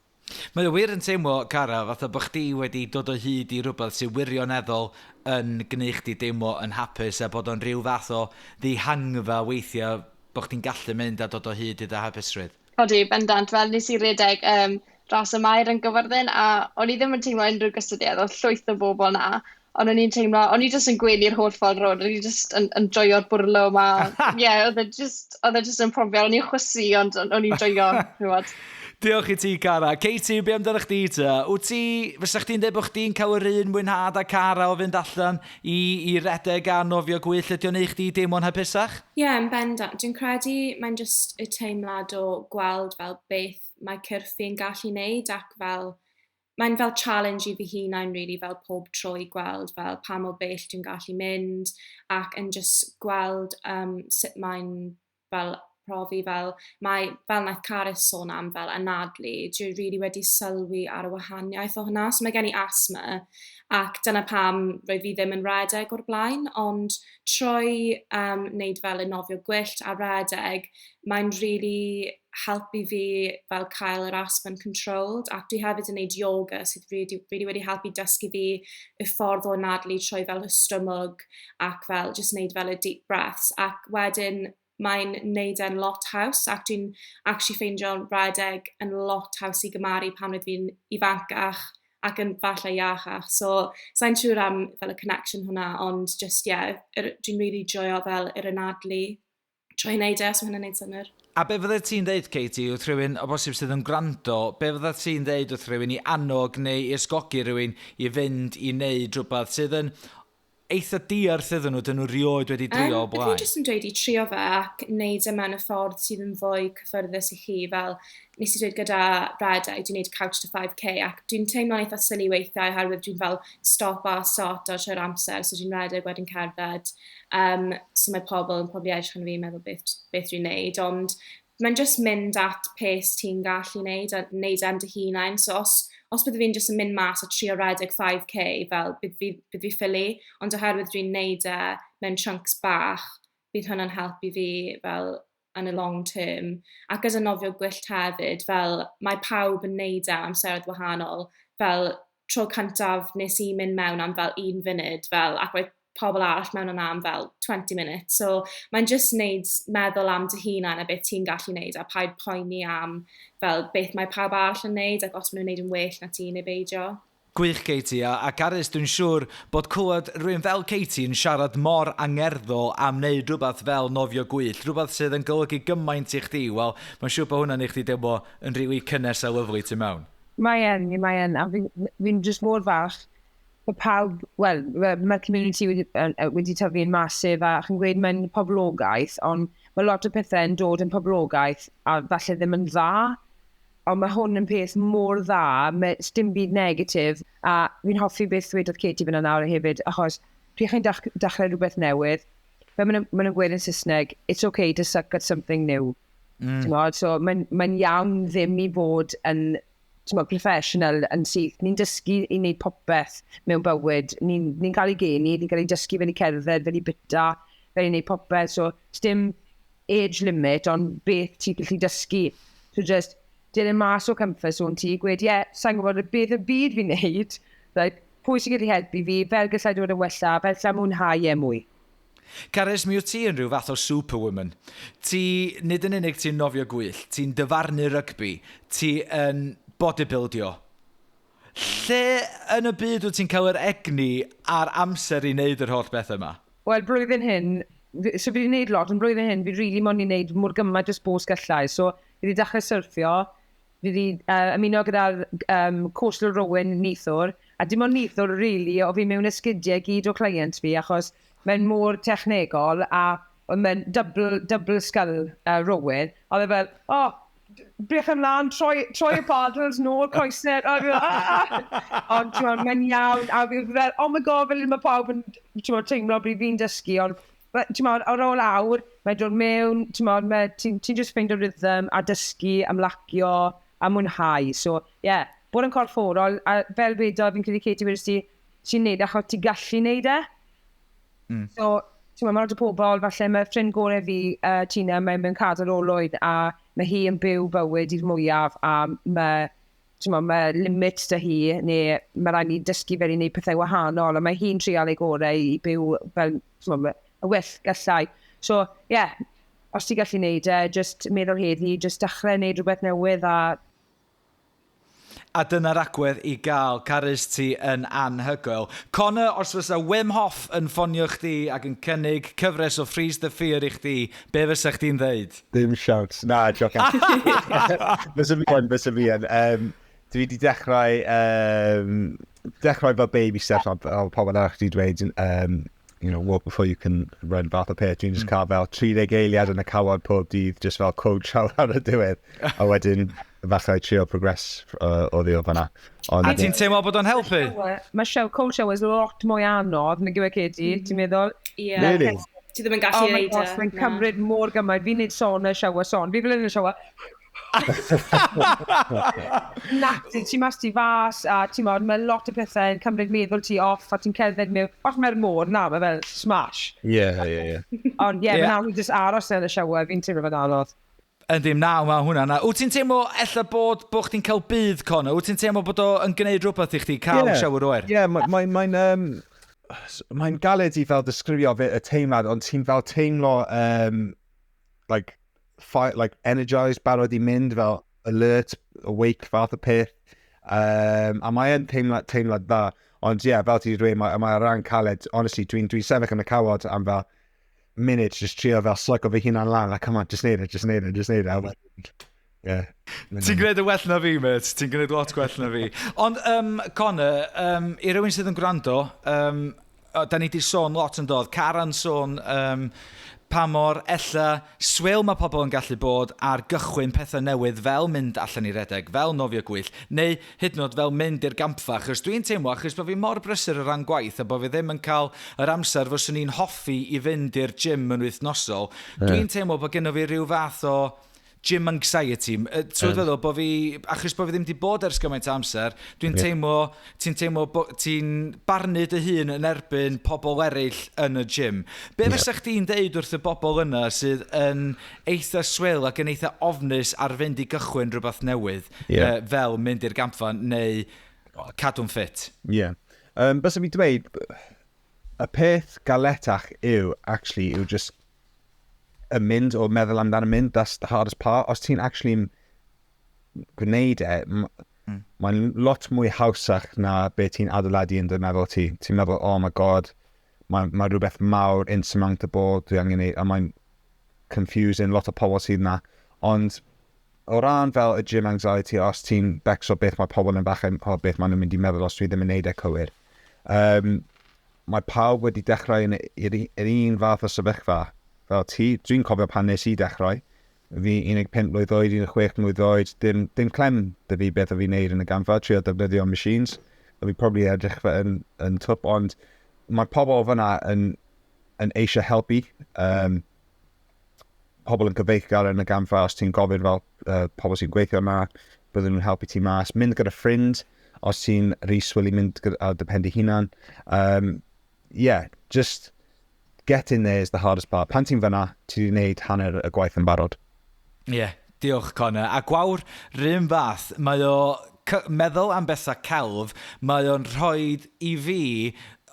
Mae o wir yn teimlo, Cara, fatha bod chdi wedi dod o hyd i rhywbeth sy'n wirioneddol yn gwneud chdi deimlo yn hapus a bod o'n rhyw fath o ddihangfa weithiau bod chdi'n gallu mynd a dod o hyd i dy hapusrwydd. Odi, bendant, fel nes i redeg dros y Mair yn Gyfyrddin, a o'n i ddim yn teimlo unrhyw gysylltiad o llwyth o bobl na, ond o'n i jyst yn gwely'r holl ffordd rownd, o'n i jyst yn joio'r bwrlo yma. Oedd e jyst yn profiad, o'n i'n chwysu, ond o'n i'n joio, rhywbeth. Diolch i ti, Cara. Katie, be amdano chdi ta? Fysa chdi'n dweud bod chdi'n cael yr un mwynhad a Cara o fynd allan i redeg a nofio gwyll, ydy o'n ei chdi deimlo'n hapusach? Ie, yn bendant. Dwi'n credu mae'n just y teimlad o gweld fel beth mae cyrffu'n gallu wneud ac fel mae'n fel challenge i fi hunain really, fel pob tro i gweld fel pa mor bell dwi'n gallu mynd ac yn just gweld sut mae'n fel profi fel naeth Caris sôn am fel anadlu, dwi'n really wedi sylwi ar y wahaniaeth o hwnna. So mae gen i asthma ac dyna pam roedd fi ddim yn redeg o'r blaen, ond trwy wneud fel y nofio gwyllt a redeg, mae'n really helpu fi fel cael yr asthma'n controlled ac dwi hefyd yn wneud yoga sydd really wedi helpu dysgu fi y ffordd o anadlu trwy fel hystymwg ac fel just wneud fel y deep breaths ac wedyn mae'n wneud e'n lot haws ac dwi'n actually ffeindio redeg yn lot haws i gymaru pan oedd fi'n ifancach ac yn falle iachach. So, sa'n siŵr am fel y connection hwnna, ond just, dwi'n really joio fel yr anadlu trwy wneud so hwnna'n wneud synnwyr. A be fydde ti'n deud, Katie, wrth rhywun o bosib sydd yn gwrando, be fydde ti'n deud wrth rhywun i annog neu i ysgogi rhywun i fynd i wneud rhywbeth sydd yn eitha diarth iddyn nhw, dyn nhw rioed wedi drio o blaen? Fi jyst yn dweud i trio fe ac wneud e mewn y ffordd sydd yn fwy cyffyrddus i chi, fel nes i dweud gyda redeg, dwi'n wneud couch to 5k ac dwi'n teimlo'n eitha sylu weithiau oherwydd dwi'n fel stop a start o trwy'r amser, so dwi'n redeg wedyn cerdded. So mae pobl yn probably edrych yn fi'n meddwl beth dwi'n wneud, ond mae'n just mynd at pace ti'n gallu wneud a wneud am dy hunain. So os bydd fi'n just yn mynd mas a trio redeg 5k, fel bydd fi ffili, ond oherwydd dwi'n wneud mewn chunks bach, bydd hwnna'n helpu fi fel yn y long term. Ac as y nofio gwyllt hefyd, fel mae pawb yn wneud amseroedd wahanol, fel tro cyntaf nes i mynd mewn am fel 1 funud, fel ac roedd pobl arall mewn yna am fel 20 minutes. So mae'n just wneud meddwl am dy hunain a beth ti'n gallu wneud a paid poeni am fel beth mae pawb arall yn wneud ac os maen nhw'n wneud yn well na ti neu beidio. Gwych, Katie, a Caris, dwi'n siŵr bod clywed rhywun fel Katie yn siarad mor angerddol am wneud rhywbeth fel nofio gwyll, rhywbeth sydd yn golygu gymaint i chdi. Wel, mae'n siŵr bod hwnna'n i chdi deimlo yn rili cynnes a lyflu tu mewn. Mae'n, a fi'n just mor fach. Mae pawb, mae'r community wedi tyfu yn masif a chi'n gweud mae'n poblogaeth, ond mae lot o pethau yn dod yn poblogaeth a falle ddim yn dda, ond mae hwn yn peth mor dda, mae dim byd negatif, a fi'n hoffi beth ddwedodd Katie fyna nawr hefyd, achos pryd chi'n dechrau rhywbeth newydd, fe maen nhw'n gweud yn Saesneg, it's okay to suck at something new. So mae'n iawn ddim i fod yn professional yn syth. Ni'n dysgu i wneud popeth mewn bywyd. Ni'n cael ei geni, ni'n cael ei dysgu fel i cerdded, fel i bita, fel i wneud popeth. So, dim age limit, ond beth ti'n gallu dysgu. So, just, dilyn mas o comfort zone ti, gweud, sa'n gwybod beth y byd fi'n wneud, pwy sy'n gallu helpu fi, fel gallai dod yn wella, fel lla mwynhau mwy. Caris, mi wyt ti yn rhyw fath o superwoman. Ti, nid yn unig ti'n nofio gwyll, ti'n dyfarnu rygbi, ti yn bodybuildio. Lle yn y byd wyt ti'n cael yr egni a'r amser i wneud yr holl beth yma? Wel, blwyddyn hyn, so fi wedi wneud lot, ond blwyddyn hyn, fi rili moyn i wneud mor gymaint o sbos gallai. So, fi wedi dechrau syrffio, fi wedi ymuno gyda'r coastal rowing nithwr, a dim ond nithwr rili, o fi mewn esgidiau gyd o client fi, achos mae'n mor technegol, a mae'n double skull rowing, a fe fel, brech ymlaen, troi y paddles, nôl, coesau, ond mae'n iawn, a fi'n fel, oh my god, fel mae pawb yn teimlo bryd fi'n dysgu, ond ar ôl awr, mae'n dod mewn, ti'n just ffeindio rhythm a dysgu, amlacio, a mwynhau. So, yeah, bod yn corfforol, a fel bedo, fi'n credu Katie wedys ti, ti'n neud achos ti gallu neud e. So, mae'n lot o pobl, falle mae ffrind gorau fi, Tina, mae'n cadw'r olwyd, a mae hi yn byw bywyd i'r mwyaf, a mae limits dy hi, neu mae rhaid ni dysgu fel i wneud pethau wahanol, a mae hi'n trial ei gorau i byw fel y wyll gallai. So, yeah, os ti gallu wneud e, just meddwl heddi, just dechrau wneud rhywbeth newydd A dyna'r agwedd i gael Caris ti yn anhygoel. Connagh, os fysa Wim Hof yn ffonio chdi ac yn cynnig cyfres o Freeze the Fear i chdi, be fysa chdi'n ddeud? Dim siawt. Na, joc. Fysa fi yn. Dwi wedi dechrau fel baby steps o pobl arall wedi dweud, walk before you can run fath o peth. Dwi'n just cael fel 30 eiliad yn y cawod pob dydd, just fel coach ar y diwedd. A wedyn, falle trio progress o ddio fanna. A ti'n teimlo bod o'n helpu? Mae cold show is lot mwy anodd, nag yw e Katie, ti'n meddwl? Ie. Really? Ti ddim yn gallu neud e. Oh my gosh, mae'n cymryd mor gymaint. Fi'n neud son y shower son. Fi fel yn y shower. Nati, ti mas ti fas, a ti'n modd, mae lot o pethau yn cymryd meddwl ti off, a ti'n cerdded mewn. Os mae'r môr, na, mae fel smash. Ie. Ond ie, mae'n just aros yn y shower, fi'n teimlo fod anodd. Yndi, mae hwnna. Wyt ti'n teimlo ella bod chdi'n cael bydd, Connagh? Wyt ti'n teimlo bod o'n gwneud rhywbeth i chdi cael shower oer? Ie, mae'n galed i fel disgrifio y teimlad, ond ti'n fel teimlo energised, barod i mynd, fel alert, awake, fath o peth. A mae'n teimlad dda. Ond ie, fel ti'n dweud, mae'n rhan caled. Honestly, dwi'n sefyll yn y cawod am fel minutes, just trio fel slygo fi hunan lan, like, come on, just neud it. Yeah. Ti'n gwneud y well na fi, mate. Ti'n gwneud lot gwell na fi. Ond, Connagh, i rywun sydd yn gwrando, da ni di sôn lot yn dod. Cara'n sôn pa mor ella swil mae pobl yn gallu bod ar gychwyn pethau newydd fel mynd allan i redeg, fel nofio gwyll, neu hyd yn oed fel mynd i'r gampfa, achos dwi'n teimlo, achos bod fi mor brysur o ran gwaith, a bod fi ddim yn cael yr amser fyswn ni'n hoffi i fynd i'r gym yn wythnosol, dwi'n teimlo bod gennym fi rhyw fath o gym anxiety. Ti'n feddwl bod fi, achos bod fi ddim wedi bod ers gymaint amser, ti'n teimlo bod ti'n barnu dy hun yn erbyn pobl eraill yn y gym. Be fysa chdi'n deud wrth y bobl yna sydd yn eitha swil ac yn eitha ofnus ar fynd i gychwyn rhywbeth newydd, fel mynd i'r gampfa neu cadw'n ffit? Ie. Bysa fi dweud, y peth galetach yw just y mynd o meddwl amdano mynd, that's the hardest part. Os ti'n actually gwneud e, mae'n lot mwy hawsach na beth ti'n adeiladu yn dy meddwl ti. Ti'n meddwl, oh my god, mae rhywbeth mawr insurmountable dwi angen neud, a mae'n confusing, lot o pobl sydd na. Ond o ran fel y gym anxiety, os ti'n becso beth mae pobl yn bach o beth maen nhw'n mynd i meddwl os dwi ddim yn neud e cywir. Mae pawb wedi dechrau yn yr un fath o sefyllfa. Fel ti, dwi'n cofio pan nes i dechrau, fi 15 mlwydd oed, 16 mlwydd oed, dim clem dy fi beth o fi wneud yn y gamfa, trio defnyddio machines, a fi probably edrych fe yn twp, ond mae pobl fyna yn eisiau helpu, pobl yn gyfeillgar yn y gamfa, os ti'n gofyn fel pobl sy'n gweithio yma, bydden nhw'n helpu ti mas, mynd gyda ffrind, os ti'n rhyswyl i mynd ar dependi hunan. Just get in there is the hardest part. Pan ti'n fyna, ti'n gwneud hanner y gwaith yn barod. Diolch, Connagh. A Gwawr, rhywun fath, mae o meddwl am bethau celf, mae o'n rhoi i fi,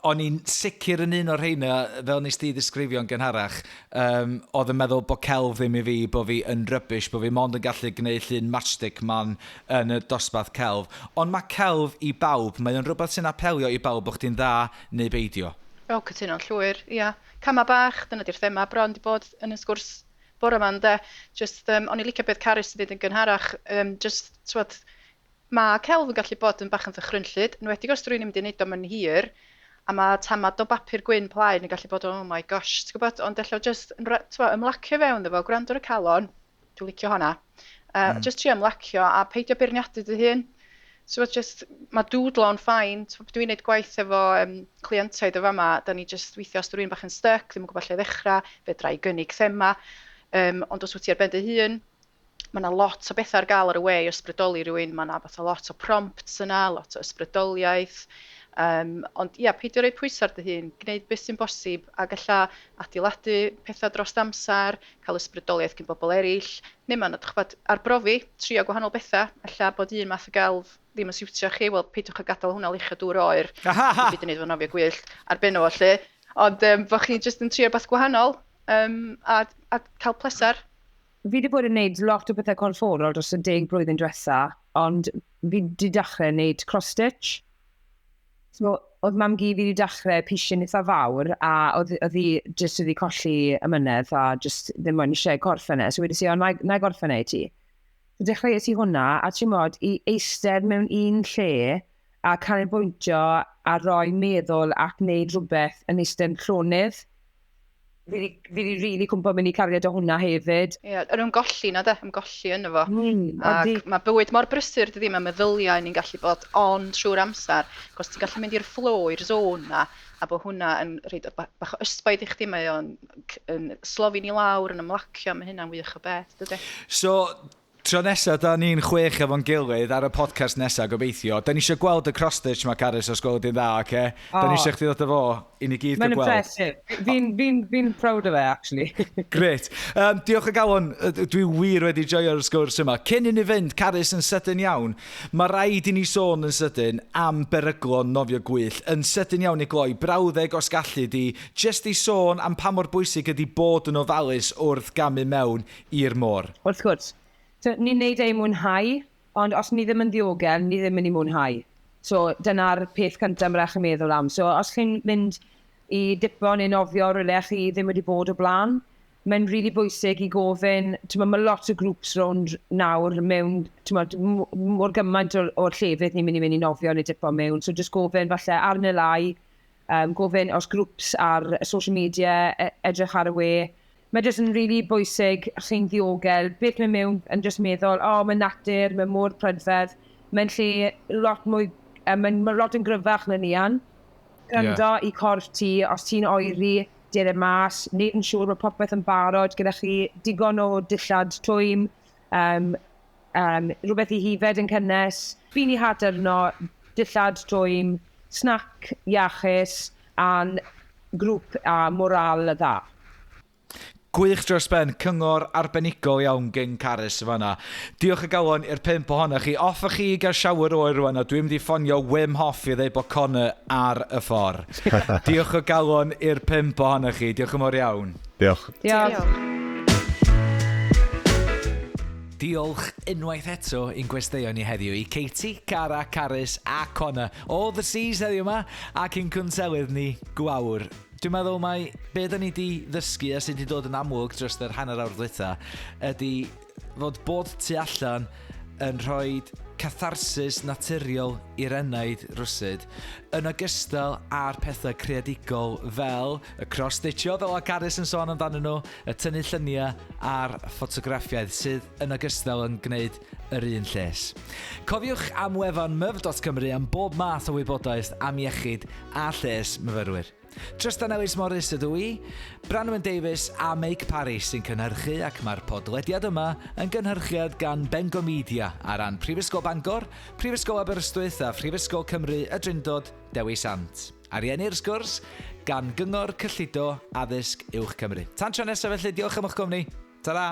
o'n i'n sicr yn un o'r rheina, fel nes ti ddisgrifio'n gynharach, oedd yn meddwl bod celf ddim i fi, bod fi yn rybys, bod fi mond yn gallu gwneud llun matchstick man yn y dosbarth celf. Ond mae celf i bawb, mae o'n rhywbeth sy'n apelio i bawb bod chdi'n dda neu beidio. Cytuno'n llwyr, ia. Cama bach, dyna di'r thema, bron di bod yn y sgwrs bore yma, ynde. O'n i licio beth Caris wedi yn gynharach, mae celf yn gallu bod yn bach yn ddychrynllyd, yn wedi os rwy'n mynd i wneud o'n hir, a mae tamad o bapur gwyn plaen yn gallu bod, oh my gosh, ti'n gwybod, ond ella just ymlacio fewn efo, gwrando ar y calon, dwi'n licio honna, Just trio ymlacio a peidio beirniadu dy hun. So mae dwdlo'n ffain. Dwi'n gwneud gwaith efo clientaidd o fama, da ni just weithio os rhywun bach yn stuck, ddim yn gwybod lle ddechrau, fedra i gynnig thema. Ond os wyt ti ar ben dy hun, mae yna lot o bethau ar gael ar y we i ysbrydoli rhywun. Mae yna lot o prompts yna, lot o ysbrydoliaeth. Ond ia, peidio rhoi pwysau ar dy hun, gwneud beth sy'n bosib a galla adeiladu pethau dros amser, cael ysbrydoliaeth gen bobl eraill. Neu mae'n arbrofi, trio gwahanol bethau, alla bod un math o gelf ddim yn siwtio chi, wel peidiwch a gadael hwnna licha dŵr oer. Byd yn neud fo nofio gwyllt ar ben o lle. Ond bod chi'n just yn trio beth gwahanol a cael plesar. Fi wedi bod yn gwneud lot o bethau corfforol dros y 10 blwyddyn diwetha, ond fi wedi dechrau wneud cross-stitch. So, oedd mam gi fi wedi dechrau pisyn eitha fawr a oedd hi jyst wedi colli ymynedd a jyst ddim ond eisiau gorffen e. So wedi si, na i gorffen e ti. So dechreuais i hwnna a ti'n modd i eistedd mewn un lle a canolbwyntio a rhoi meddwl ac wneud rhywbeth yn eistedd llonydd. Fi wedi rili cwmpo mynd i cariad o hwnna hefyd. Ie, yn ymgolli na de, ymgolli yno fo. Ac mae bywyd mor brysur dydi, mae meddyliau ni'n gallu bod on trwy'r amser. Cos ti'n gallu mynd i'r flow, i'r zon na, a bod hwnna yn rhaid bach o ysbaid i chdi, mae o'n slofi ni lawr, yn ymlacio, mae hynna'n wych o beth, dydi? So, tro nesaf, da ni'n 6 efo'n gilydd ar y podcast nesaf gobeithio. Da ni eisiau gweld y cross-stitch mae Caris os gweld i'n dda, oce? Da ni eisiau chdi ddod efo i ni gyd gweld. Mae'n impressive. Fi'n proud of it, actually. Gret. Diolch o galon, dwi wir wedi joio'r sgwrs yma. Cyn i ni fynd, Caris yn sydyn iawn, mae rhaid i ni sôn yn sydyn am beryglon nofio gwyll. Yn sydyn iawn i gloi, brawddeg os gallu di, jyst i sôn am pa mor bwysig ydi bod yn ofalus wrth gamu mewn i'r môr. Wrth gwrs. So, ni'n neud ei mwynhau, ond os ni ddim yn ddiogel, ni ddim yn ei mwynhau. So, dyna'r peth cyntaf mae'n chi'n meddwl am. So, os chi'n mynd i dipo neu nofio rhywle chi ddim wedi bod o blaen, mae'n rili bwysig i gofyn, mae lot o grŵps rownd nawr mewn, mor gymaint o'r llefydd ni'n mynd i nofio neu dipo mewn. So, jyst gofyn falle ar y lai, gofyn os grŵps ar social media edrych ar y we. Mae jyst yn rili bwysig chi'n ddiogel, beth mae'n mewn yn jyst meddwl, mae'n natur, mae'n môr prydferth, mae'n lle lot mwy, mae'n lot yn gryfach na nian. Gwrando i corff ti, os ti'n oeri, dyn y mas, wneud yn siŵr mae popeth yn barod, gyda chi digon o dillad twym, rhywbeth i hifed yn cynnes, fi'n i haderno, dillad twym, snac iachus, a'n grŵp a moral y dda. Gwych dros ben, cyngor arbenigol iawn gen Caris y fanna. Diolch o galon i'r 5 ohonoch chi. Offa chi i gael siawr oer rwan, a dwi'n mynd i ffonio Wim Hof i ddweud bod Connagh ar y ffordd. Diolch o galon i'r 5 ohonoch chi. Diolch yn mor iawn. Diolch. Diolch unwaith eto i'n gwesteion ni heddiw i Katie, Cara, Caris a Connagh. All the seas heddiw yma ac i'n cwnselydd ni Gwawr. Dwi'n meddwl mai be da ni di ddysgu a sydd wedi dod yn amlwg dros yr hanner awr ddwytha ydy fod bod tu allan yn rhoi catharsis naturiol i'r enaid rwsyd yn ogystal â'r pethau creadigol fel y cross-stitchio fel a Caris yn sôn amdano nhw, y tynnu lluniau a'r ffotograffiaid sydd yn ogystal yn gwneud yr un lles. Cofiwch am wefan myf.cymru am bob math o wybodaeth am iechyd a lles myfyrwyr. Trystan Ellis-Morris ydw i, Branwen Davies a Meic Paris sy'n cynhyrchu ac mae'r podlediad yma yn gynhyrchiad gan Bengo Media ar ran Prifysgol Bangor, Prifysgol Aberystwyth a Phrifysgol Cymru y Drindod Dewi Sant. Ariennu'r sgwrs gan Gyngor Cyllido Addysg Uwch Cymru. Tan tro nesaf felly, diolch am eich gwmni. Ta-ra!